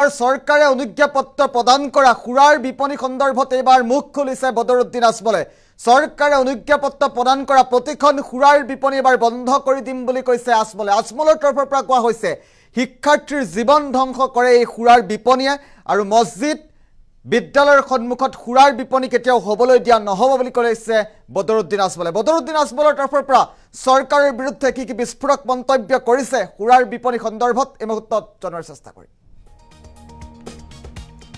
চৰকাৰে অনুজ্ঞাপত্ৰ প্ৰদান কৰা খুৰাৰ বিপণী সন্দৰ্ভত এবাৰ মুখ খুলিছে বদৰুদ্দিন আজমলে। চৰকাৰে অনুজ্ঞাপত্ৰ প্ৰদান কৰা প্ৰতিখন খুৰাৰ বিপণী এবাৰ বন্ধ কৰি দিম বুলি কৈছে আজমলে। আজমলৰ তৰফৰ পৰা কোৱা হৈছে শিক্ষাৰ্থীৰ জীৱন ধ্বংস কৰে এই খুৰাৰ বিপণীয়ে আৰু মছজিদ বিদ্যালয়ৰ সন্মুখত খুৰাৰ বিপণী কেতিয়াও হ'বলৈ দিয়া নহ'ব বুলি কৈছে বদৰুদ্দিন আজমলে। বদৰুদ্দিন আজমলৰ তৰফৰ পৰা চৰকাৰৰ বিৰুদ্ধে কি বিস্ফোৰক মন্তব্য কৰিছে খুৰাৰ বিপণী সন্দৰ্ভত এই মুহূৰ্তত জনাৰ চেষ্টা কৰিম।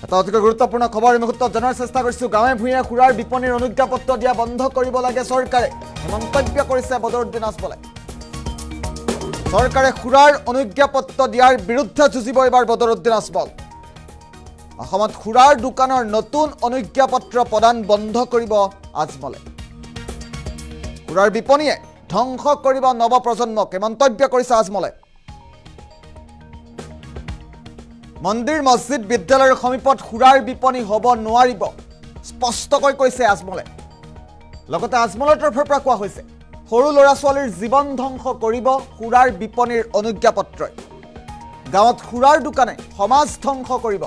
এটা অতি গুৰুত্বপূৰ্ণ খবৰ এই মুহূৰ্তত জনাৰ চেষ্টা কৰিছোঁ। গাঁৱে ভূঞে খুৰাৰ বিপণীৰ অনুজ্ঞাপত্ৰ দিয়া বন্ধ কৰিব লাগে চৰকাৰে, মন্তব্য কৰিছে বদৰুদ্দিন আজমলে। চৰকাৰে খুৰাৰ অনুজ্ঞাপত্ৰ দিয়াৰ বিৰুদ্ধে যুঁজিব এইবাৰ বদৰুদ্দিন আজমল। অসমত খুৰাৰ দোকানৰ নতুন অনুজ্ঞাপত্ৰ প্ৰদান বন্ধ কৰিব আজমলে। খুৰাৰ বিপণীয়ে ধ্বংস কৰিব নৱপ্ৰজন্মক, মন্তব্য কৰিছে আজমলে। মন্দিৰ মছজিদ বিদ্যালয়ৰ সমীপত খুৰাৰ বিপণী হ'ব নোৱাৰিব, স্পষ্টকৈ কৈছে আজমলে। লগতে আজমলৰ তৰফৰ পৰা কোৱা হৈছে সৰু ল'ৰা ছোৱালীৰ জীৱন ধ্বংস কৰিব খুৰাৰ বিপণীৰ অনুজ্ঞাপত্ৰই। গাঁৱত খুৰাৰ দোকানে সমাজ ধ্বংস কৰিব।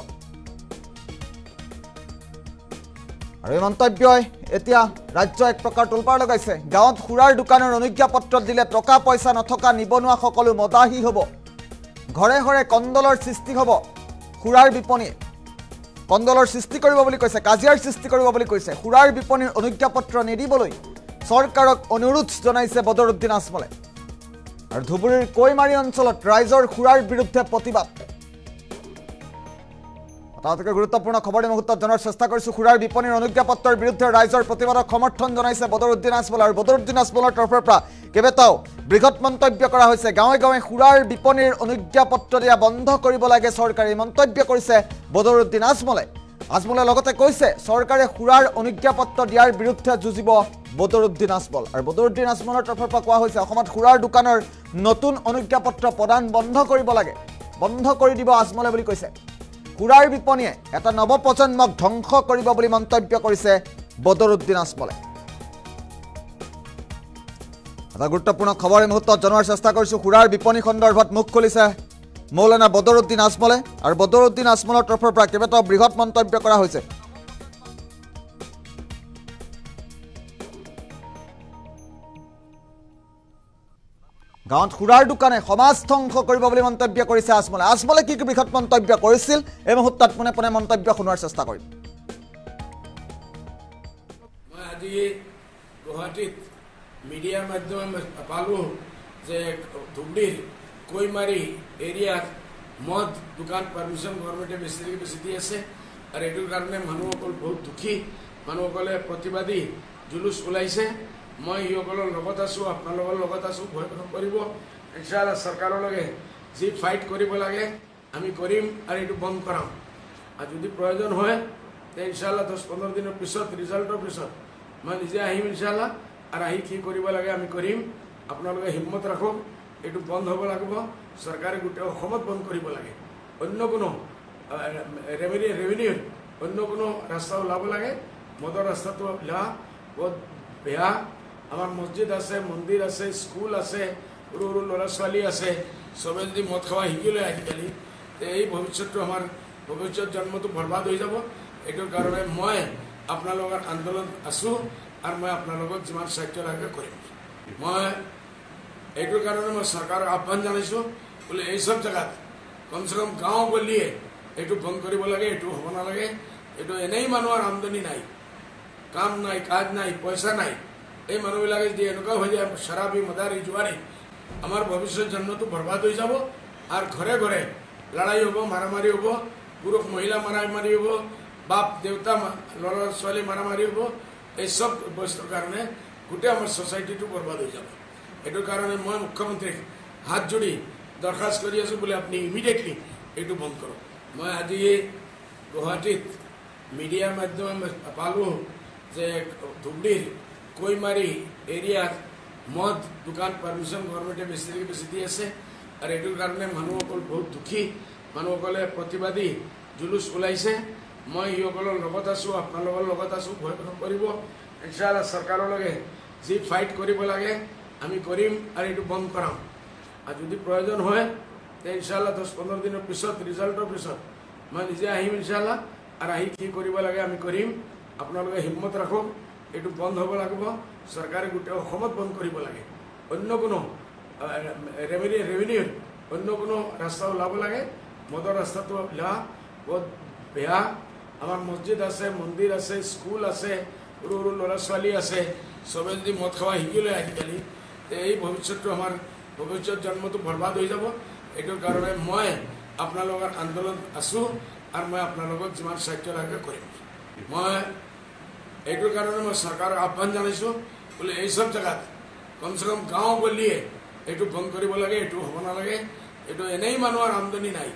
আৰু এই মন্তব্যই এতিয়া ৰাজ্য এক প্ৰকাৰ তোলপাৰ লগাইছে। গাঁৱত খুৰাৰ দোকানৰ অনুজ্ঞাপত্ৰ দিলে টকা পইচা নথকা নিবনুৱা সকলো মদাহী হ'ব। ঘৰে ঘৰে কণ্ডলৰ সৃষ্টি হ'ব। খুৰাৰ বিপণীয়ে কণ্ডলৰ সৃষ্টি কৰিব বুলি কৈছে, কাজিয়াৰ সৃষ্টি কৰিব বুলি কৈছে। খুৰাৰ বিপণীৰ অনুজ্ঞাপত্ৰ নিদিবলৈ চৰকাৰক অনুৰোধ জনাইছে বদৰুদ্দিন আজমলে। আৰু ধুবুৰীৰ কৈমাৰী অঞ্চলত ৰাইজৰ খুৰাৰ বিৰুদ্ধে প্ৰতিবাদ। এটা গুৰুত্বপূৰ্ণ খবৰ এই মুহূৰ্তত জনাৰ চেষ্টা কৰিছোঁ। খুৰাৰ বিপণীৰ অনুজ্ঞাপত্ৰৰ বিৰুদ্ধে ৰাইজৰ প্ৰতিবাদক সমৰ্থন জনাইছে বদৰুদ্দিন আজমল। আৰু বদৰুদ্দিন আজমলৰ তৰফৰ পৰা কেইবাটাও বৃহৎ মন্তব্য কৰা হৈছে। গাঁৱে গাঁৱে খুৰাৰ বিপণীৰ অনুজ্ঞাপত্ৰ দিয়া বন্ধ কৰিব লাগে চৰকাৰে, মন্তব্য কৰিছে বদৰুদ্দিন আজমলে। আজমলে লগতে কৈছে চৰকাৰে খুৰাৰ অনুজ্ঞাপত্ৰ দিয়াৰ বিৰুদ্ধে যুঁজিব বদৰুদ্দিন আজমল। আৰু বদৰুদ্দিন আজমলৰ তৰফৰ পৰা কোৱা হৈছে অসমত খুৰাৰ দোকানৰ নতুন অনুজ্ঞাপত্ৰ প্ৰদান বন্ধ কৰিব লাগে, বন্ধ কৰি দিব আজমলে বুলি কৈছে। খুৰাৰ বিপণীয়ে এটা নৱপ্ৰজন্মক ধ্বংস কৰিব বুলি মন্তব্য কৰিছে বদৰুদ্দিন আজমলে। এটা গুৰুত্বপূৰ্ণ খবৰ এই মুহূৰ্তত জনোৱাৰ চেষ্টা কৰিছোঁ। খুৰাৰ বিপণী সন্দৰ্ভত মুখ খুলিছে মৌলানা বদৰুদ্দিন আজমলে। আৰু বদৰুদ্দিন আজমলৰ তৰফৰ পৰা কেইবাটাও বৃহৎ মন্তব্য কৰা হৈছে। গাঁৱত খুৰাৰ দোকানে সমাজ ধ্বংস কৰিব বুলি মন্তব্য কৰিছে আজমলে। আজমলে কি বৃহৎ মন্তব্য কৰিছিল এই মুহূৰ্তত পোনে পোনে মন্তব্য শুনোৱাৰ চেষ্টা কৰিম। মই আজি গুৱাহাটীত মিডিয়াৰ মাধ্যমে পালোঁ যে ধুবুৰীৰ কৈমাৰী এৰিয়াত মদ দোকান পাৰ্মিশ্যন গভৰ্ণমেণ্টে বেছি দি আছে। আৰু এইটোৰ কাৰণে মানুহসকল বহুত দুখী, মানুহসকলে প্ৰতিবাদী জুলুচ ওলাইছে। মই ইসকলৰ লগত আছোঁ, আপোনালোকৰ লগত আছোঁ, ভয় নকৰিব। ইনশাআল্লাহ চৰকাৰৰ লগে যি ফাইট কৰিব লাগে আমি কৰিম আৰু এইটো বন্ধ কৰাম। আৰু যদি প্ৰয়োজন হয় তে ইনশাআল্লাহ 10-15 দিনৰ পিছত ৰিজাল্টৰ পিছত মই নিজে আহিম ইনশাআল্লাহ। আৰু আহি কি কৰিব লাগে আমি কৰিম। আপোনালোকে হিম্মত ৰাখক, এইটো বন্ধ হ'ব লাগিব। চৰকাৰে গোটেই অসমত বন্ধ কৰিব লাগে। অন্য কোনো ৰেভিনিউৰ অন্য কোনো ৰাস্তা ওলাব লাগে। মদৰ ৰাস্তাটো ওলোৱা বহুত বেয়া। আমাৰ মছজিদ আছে, মন্দিৰ আছে, স্কুল আছে, সৰু সৰু ল'ৰা ছোৱালী আছে। চবে যদি মদ খাব শিকিলে আজিকালি এই ভৱিষ্যতটো আমাৰ ভৱিষ্যত জন্মটো বৰবাদ হৈ যাব। এইটোৰ কাৰণে মই আপোনালোকৰ আন্দোলন আছোঁ আৰু মই আপোনালোকক যিমান সাহায্য লাগে কৰিম। মই এইটোৰ কাৰণে মই চৰকাৰক আহ্বান জনাইছোঁ বোলে এই চব জেগাত কমচে কম গাঁও গলিয়ে এইটো বন্ধ কৰিব লাগে। এইটো হ'ব নালাগে। এইটো এনেই মানুহৰ আমদানি নাই, কাম নাই, কাজ নাই, পইচা নাই। এই মানুহবিলাকে যদি এনেকুৱা হৈ যায় শৰাবী মদাৰী জুৱাৰী, আমাৰ ভৱিষ্যত জন্মটো বৰবাদ হৈ যাব। আৰু ঘৰে ঘৰে লৰাই হ'ব, মাৰামাৰি হ'ব, পুৰুষ মহিলা মাৰামাৰি হ'ব, বাপ দেউতা ল'ৰা ছোৱালী মাৰামাৰি হ'ব। এই চব বস্তুৰ কাৰণে গোটেই আমাৰ ছ'চাইটিটো বৰবাদ হৈ যাব। এইটোৰ কাৰণে মই মুখ্যমন্ত্ৰীক হাত জোৰি দৰখাস্ত কৰি আছোঁ বোলে আপুনি ইমিডিয়েটলি এইটো বন্ধ কৰক। মই আজি গুৱাহাটীত মিডিয়াৰ মাধ্যমে পালোঁ যে ধুবুৰীৰ কৈমাৰী এৰিয়াত মদ দোকান পাৰ্মিশ্যন গভৰ্ণমেণ্টে বেছি দি আছে। আৰু এইটোৰ কাৰণে মানুহসকল বহুত দুখী, মানুহসকলে প্ৰতিবাদী জুলুচ ওলাইছে। মই ইসকলৰ লগত আছোঁ, আপোনালোকৰ লগত আছোঁ, ভয় নকৰিব। ইনশাআল্লাহ চৰকাৰৰ লগে যি ফাইট কৰিব লাগে আমি কৰিম আৰু এইটো বন্ধ কৰাম। আৰু যদি প্ৰয়োজন হয় তে ইনশাআল্লাহ 10-15 দিনৰ পিছত ৰিজাল্টৰ পিছত মই নিজে আহিম ইনশাআল্লাহ আৰু আহি কি কৰিব লাগে আমি কৰিম আপোনালোকে হিম্মত ৰাখক এইটো বন্ধ হ'ব লাগিব চৰকাৰে গোটেই অসমত বন্ধ কৰিব লাগে অন্য কোনো ৰেভিনিউ অন্য কোনো ৰাস্তা ওলাব লাগে মদৰ ৰাস্তাটো ওলোৱা বহুত বেয়া আমাৰ মছজিদ আছে মন্দিৰ আছে স্কুল আছে সৰু সৰু ল'ৰা ছোৱালী আছে চবে যদি মদ খাৱা শিকিলে আজিকালি এই ভৱিষ্যতটো আমাৰ ভৱিষ্যত জন্মটো বৰবাদ হৈ যাব এইটোৰ কাৰণে মই আপোনালোকৰ আন্দোলন আছোঁ আৰু মই আপোনালোকক যিমান সাহায্য লাগে কৰিম মই এইটোৰ কাৰণে মই চৰকাৰক আহ্বান জনাইছোঁ বোলে এই চব জেগাত কমচে কম গাঁও গলিয়ে এইটো বন্ধ কৰিব লাগে এইটো হ'ব নালাগে এইটো এনেই মানুহৰ আমদানি নাই